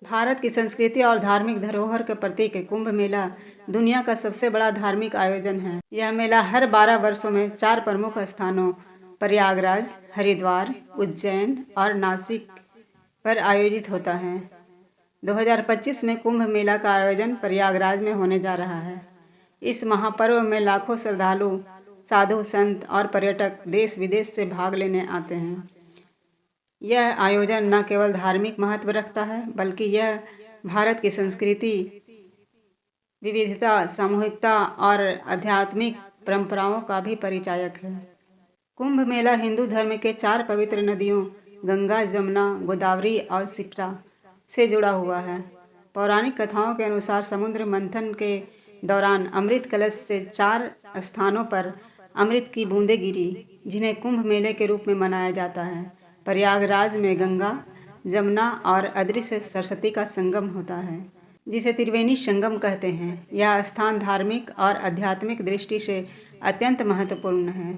भारत की संस्कृति और धार्मिक धरोहर के प्रतीक कुंभ मेला दुनिया का सबसे बड़ा धार्मिक आयोजन है। यह मेला हर 12 वर्षों में 4 प्रमुख स्थानों प्रयागराज, हरिद्वार, उज्जैन और नासिक पर आयोजित होता है। 2025 में कुंभ मेला का आयोजन प्रयागराज में होने जा रहा है। इस महापर्व में लाखों श्रद्धालु, साधु संत और पर्यटक देश विदेश से भाग लेने आते हैं। यह आयोजन न केवल धार्मिक महत्व रखता है, बल्कि यह भारत की संस्कृति, विविधता, सामूहिकता और आध्यात्मिक परंपराओं का भी परिचायक है। कुंभ मेला हिंदू धर्म के 4 पवित्र नदियों गंगा, जमुना, गोदावरी और शिप्रा से जुड़ा हुआ है। पौराणिक कथाओं के अनुसार समुद्र मंथन के दौरान अमृत कलश से 4 स्थानों पर अमृत की बूंदें गिरी, जिन्हें कुंभ मेले के रूप में मनाया जाता है। प्रयागराज में गंगा, जमुना और अदृश्य सरस्वती का संगम होता है, जिसे त्रिवेणी संगम कहते हैं। यह स्थान धार्मिक और आध्यात्मिक दृष्टि से अत्यंत महत्वपूर्ण है।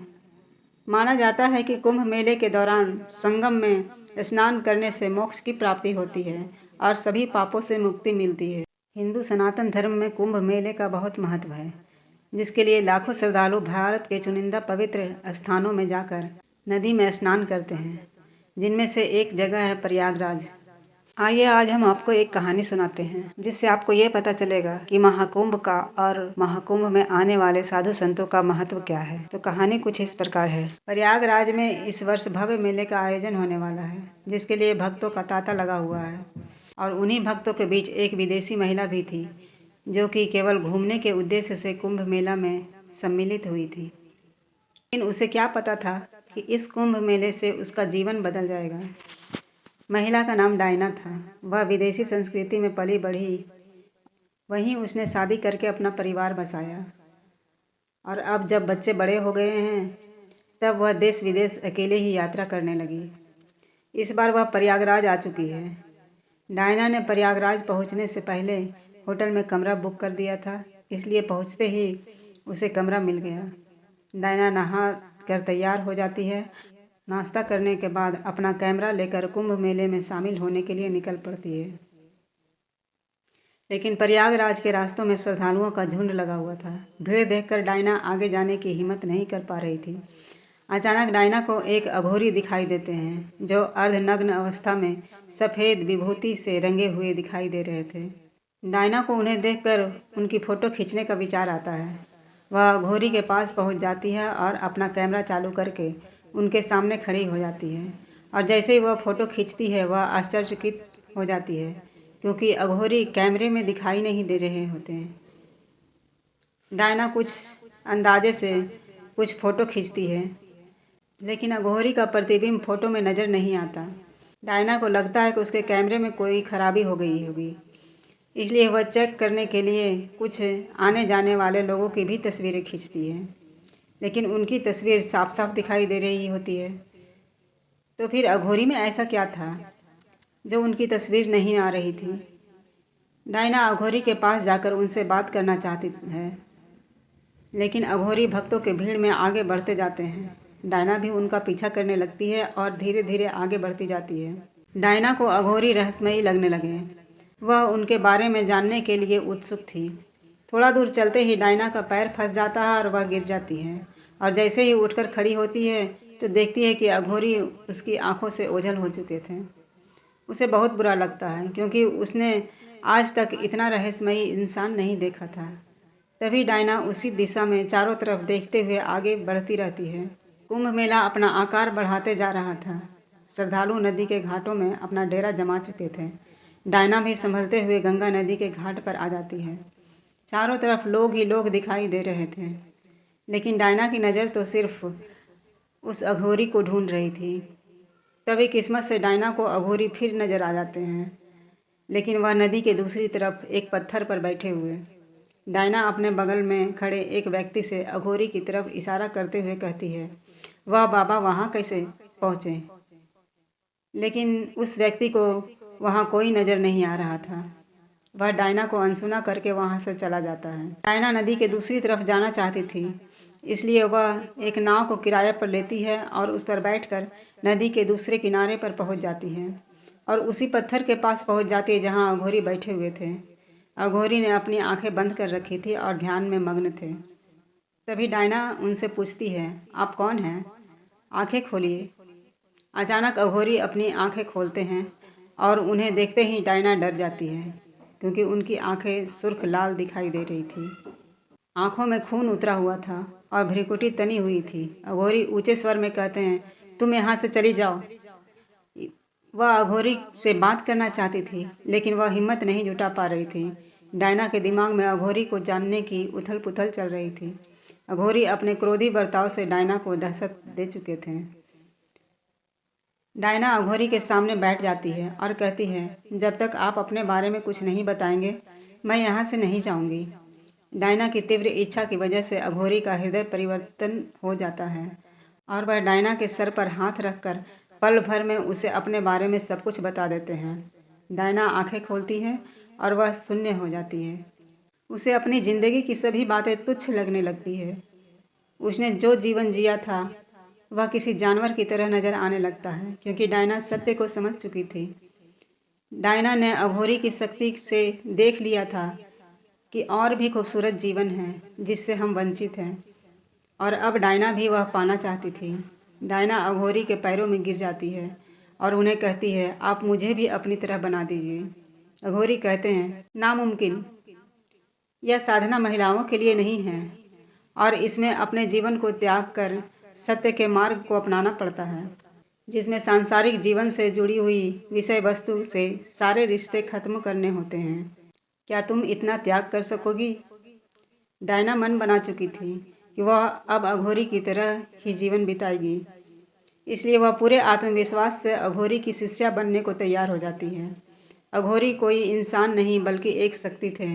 माना जाता है कि कुंभ मेले के दौरान संगम में स्नान करने से मोक्ष की प्राप्ति होती है और सभी पापों से मुक्ति मिलती है। हिंदू सनातन धर्म में कुंभ मेले का बहुत महत्व है, जिसके लिए लाखों श्रद्धालु भारत के चुनिंदा पवित्र स्थानों में जाकर नदी में स्नान करते हैं, जिनमें से एक जगह है प्रयागराज। आइए आज हम आपको एक कहानी सुनाते हैं, जिससे आपको ये पता चलेगा कि महाकुंभ का और महाकुंभ में आने वाले साधु संतों का महत्व क्या है। तो कहानी कुछ इस प्रकार है। प्रयागराज में इस वर्ष भव्य मेले का आयोजन होने वाला है, जिसके लिए भक्तों का तांता लगा हुआ है। और उन्हीं भक्तों के बीच एक विदेशी महिला भी थी, जो कि केवल घूमने के उद्देश्य से कुंभ मेला में सम्मिलित हुई थी। लेकिन उसे क्या पता था कि इस कुंभ मेले से उसका जीवन बदल जाएगा। महिला का नाम डायना था। वह विदेशी संस्कृति में पली बढ़ी, वहीं उसने शादी करके अपना परिवार बसाया। और अब जब बच्चे बड़े हो गए हैं, तब वह देश विदेश अकेले ही यात्रा करने लगी। इस बार वह प्रयागराज आ चुकी है। डायना ने प्रयागराज पहुंचने से पहले होटल में कमरा बुक कर दिया था, इसलिए पहुंचते ही उसे कमरा मिल गया। डायना नहा कर तैयार हो जाती है। नाश्ता करने के बाद अपना कैमरा लेकर कुंभ मेले में शामिल होने के लिए निकल पड़ती है। लेकिन प्रयागराज के रास्तों में श्रद्धालुओं का झुंड लगा हुआ था। भीड़ देखकर डायना आगे जाने की हिम्मत नहीं कर पा रही थी। अचानक डायना को एक अघोरी दिखाई देते हैं, जो अर्धनग्न अवस्था में सफ़ेद विभूति से रंगे हुए दिखाई दे रहे थे। डायना को उन्हें देखकर उनकी फ़ोटो खींचने का विचार आता है। वह अघोरी के पास पहुंच जाती है और अपना कैमरा चालू करके उनके सामने खड़ी हो जाती है। और जैसे ही वह फ़ोटो खींचती है, वह आश्चर्यचकित हो जाती है, क्योंकि अघोरी कैमरे में दिखाई नहीं दे रहे होते हैं। डायना कुछ अंदाजे से कुछ फ़ोटो खींचती है, लेकिन अघोरी का प्रतिबिंब फ़ोटो में नज़र नहीं आता। डायना को लगता है कि उसके कैमरे में कोई खराबी हो गई होगी, इसलिए वह चेक करने के लिए कुछ आने जाने वाले लोगों की भी तस्वीरें खींचती है, लेकिन उनकी तस्वीर साफ साफ दिखाई दे रही होती है। तो फिर अघोरी में ऐसा क्या था जो उनकी तस्वीर नहीं आ रही थी? डायना अघोरी के पास जाकर उनसे बात करना चाहती है, लेकिन अघोरी भक्तों के भीड़ में आगे बढ़ते जाते हैं। डायना भी उनका पीछा करने लगती है और धीरे धीरे आगे बढ़ती जाती है। डायना को अघोरी रहस्यमयी लगने लगे। वह उनके बारे में जानने के लिए उत्सुक थी। थोड़ा दूर चलते ही डायना का पैर फंस जाता है और वह गिर जाती है। और जैसे ही उठकर खड़ी होती है तो देखती है कि अघोरी उसकी आंखों से ओझल हो चुके थे। उसे बहुत बुरा लगता है, क्योंकि उसने आज तक इतना रहस्यमयी इंसान नहीं देखा था। तभी डायना उसी दिशा में चारों तरफ देखते हुए आगे बढ़ती रहती है। कुंभ मेला अपना आकार बढ़ाते जा रहा था। श्रद्धालु नदी के घाटों में अपना डेरा जमा चुके थे। डायना भी संभलते हुए गंगा नदी के घाट पर आ जाती है। चारों तरफ लोग ही लोग दिखाई दे रहे थे, लेकिन डायना की नज़र तो सिर्फ उस अघोरी को ढूंढ रही थी। तभी किस्मत से डायना को अघोरी फिर नज़र आ जाते हैं, लेकिन वह नदी के दूसरी तरफ एक पत्थर पर बैठे हुए। डायना अपने बगल में खड़े एक व्यक्ति से अघोरी की तरफ इशारा करते हुए कहती है, वह बाबा वहाँ कैसे पहुँचे? लेकिन उस व्यक्ति को वहाँ कोई नज़र नहीं आ रहा था। वह डायना को अनसुना करके वहाँ से चला जाता है। डायना नदी के दूसरी तरफ जाना चाहती थी, इसलिए वह एक नाव को किराए पर लेती है और उस पर बैठकर नदी के दूसरे किनारे पर पहुँच जाती है। और उसी पत्थर के पास पहुंच जाती है जहां अघोरी बैठे हुए थे। अघोरी ने अपनी आंखें बंद कर रखी थी और ध्यान में मग्न थे। तभी डायना उनसे पूछती है, आप कौन हैं? आंखें खोलिए। अचानक अघोरी अपनी आंखें खोलते हैं और उन्हें देखते ही डायना डर जाती है, क्योंकि उनकी आंखें सुर्ख लाल दिखाई दे रही थी। आंखों में खून उतरा हुआ था और भ्रिकुटी तनी हुई थी। अघोरी ऊंचे स्वर में कहते हैं, तुम यहाँ से चली जाओ। वह अघोरी से बात करना चाहती थी, लेकिन वह हिम्मत नहीं जुटा पा रही थी। डायना के दिमाग में अघोरी को जानने की उथल पुथल चल रही थी। अघोरी अपने क्रोधी बर्ताव से डायना को दहशत दे चुके थे। डायना अघोरी के सामने बैठ जाती है और कहती है, जब तक आप अपने बारे में कुछ नहीं बताएंगे, मैं यहाँ से नहीं जाऊँगी। डायना की तीव्र इच्छा की वजह से अघोरी का हृदय परिवर्तन हो जाता है और वह डायना के सर पर हाथ रखकर पल भर में उसे अपने बारे में सब कुछ बता देते हैं। डायना आंखें खोलती है और वह शून्य हो जाती है। उसे अपनी जिंदगी की सभी बातें तुच्छ लगने लगती है। उसने जो जीवन जिया था वह किसी जानवर की तरह नजर आने लगता है, क्योंकि डायना सत्य को समझ चुकी थी। डायना ने अघोरी की शक्ति से देख लिया था कि और भी खूबसूरत जीवन है जिससे हम वंचित हैं, और अब डायना भी वह पाना चाहती थी। डायना अघोरी के पैरों में गिर जाती है और उन्हें कहती है, आप मुझे भी अपनी तरह बना दीजिए। अघोरी कहते हैं, नामुमकिन। यह साधना महिलाओं के लिए नहीं है और इसमें अपने जीवन को त्याग कर सत्य के मार्ग को अपनाना पड़ता है, जिसमें सांसारिक जीवन से जुड़ी हुई विषय वस्तु से सारे रिश्ते खत्म करने होते हैं। क्या तुम इतना त्याग कर सकोगी? डायना मन बना चुकी थी कि वह अब अघोरी की तरह ही जीवन बिताएगी, इसलिए वह पूरे आत्मविश्वास से अघोरी की शिष्या बनने को तैयार हो जाती है। अघोरी कोई इंसान नहीं बल्कि एक शक्ति थे।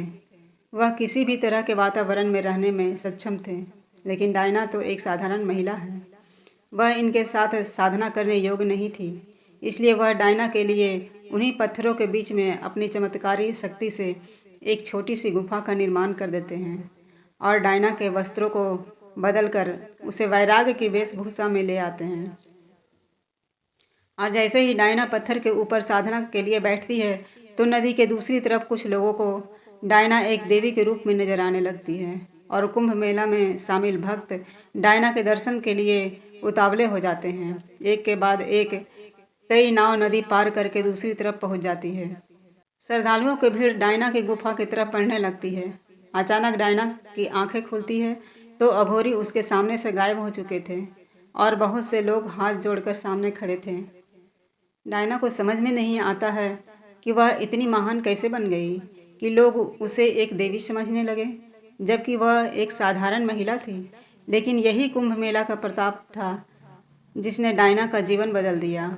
वह किसी भी तरह के वातावरण में रहने में सक्षम थे, लेकिन डायना तो एक साधारण महिला है। वह इनके साथ साधना करने योग्य नहीं थी, इसलिए वह डायना के लिए उन्हीं पत्थरों के बीच में अपनी चमत्कारी शक्ति से एक छोटी सी गुफा का निर्माण कर देते हैं और डायना के वस्त्रों को बदलकर उसे वैराग्य की वेशभूषा में ले आते हैं। और जैसे ही डायना पत्थर के ऊपर साधना के लिए बैठती है, तो नदी के दूसरी तरफ कुछ लोगों को डायना एक देवी के रूप में नजर आने लगती है और कुंभ मेला में शामिल भक्त डायना के दर्शन के लिए उतावले हो जाते हैं। एक के बाद एक कई नाव नदी पार करके दूसरी तरफ पहुंच जाती है। श्रद्धालुओं की भीड़ डायना की गुफा की तरफ बढ़ने लगती है। अचानक डायना की आंखें खुलती है तो अघोरी उसके सामने से गायब हो चुके थे और बहुत से लोग हाथ जोड़कर सामने खड़े थे। डायना को समझ में नहीं आता है कि वह इतनी महान कैसे बन गई कि लोग उसे एक देवी समझने लगे, जबकि वह एक साधारण महिला थी। लेकिन यही कुंभ मेला का प्रताप था जिसने डायना का जीवन बदल दिया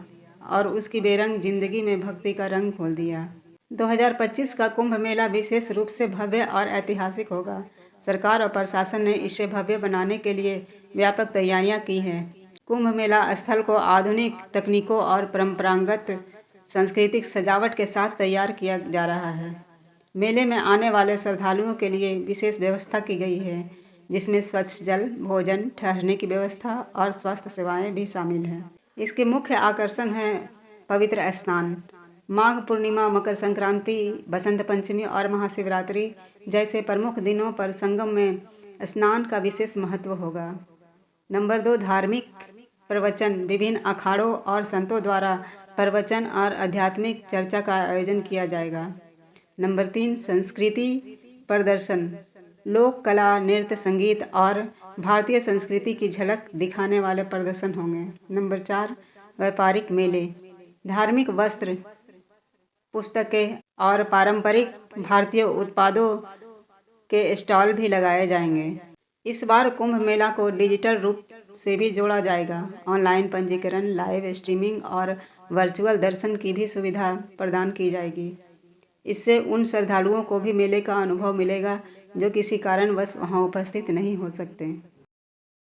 और उसकी बेरंग जिंदगी में भक्ति का रंग खोल दिया। 2025 का कुंभ मेला विशेष रूप से भव्य और ऐतिहासिक होगा। सरकार और प्रशासन ने इसे भव्य बनाने के लिए व्यापक तैयारियां की हैं। कुंभ मेला स्थल को आधुनिक तकनीकों और परंपरागत सांस्कृतिक सजावट के साथ तैयार किया जा रहा है। मेले में आने वाले श्रद्धालुओं के लिए विशेष व्यवस्था की गई है, जिसमें स्वच्छ जल, भोजन, ठहरने की व्यवस्था और स्वास्थ्य सेवाएं भी शामिल हैं। इसके मुख्य आकर्षण हैं पवित्र स्नान। माघ पूर्णिमा, मकर संक्रांति, बसंत पंचमी और महाशिवरात्रि जैसे प्रमुख दिनों पर संगम में स्नान का विशेष महत्व होगा। नंबर 2, धार्मिक प्रवचन। विभिन्न अखाड़ों और संतों द्वारा प्रवचन और आध्यात्मिक चर्चा का आयोजन किया जाएगा। नंबर 3, संस्कृति प्रदर्शन। लोक कला, नृत्य, संगीत और भारतीय संस्कृति की झलक दिखाने वाले प्रदर्शन होंगे। नंबर 4, व्यापारिक मेले। धार्मिक वस्त्र, पुस्तकें और पारंपरिक भारतीय उत्पादों के स्टॉल भी लगाए जाएंगे। इस बार कुंभ मेला को डिजिटल रूप से भी जोड़ा जाएगा। ऑनलाइन पंजीकरण, लाइव स्ट्रीमिंग और वर्चुअल दर्शन की भी सुविधा प्रदान की जाएगी। इससे उन श्रद्धालुओं को भी मेले का अनुभव मिलेगा जो किसी कारणवश वहां उपस्थित नहीं हो सकते।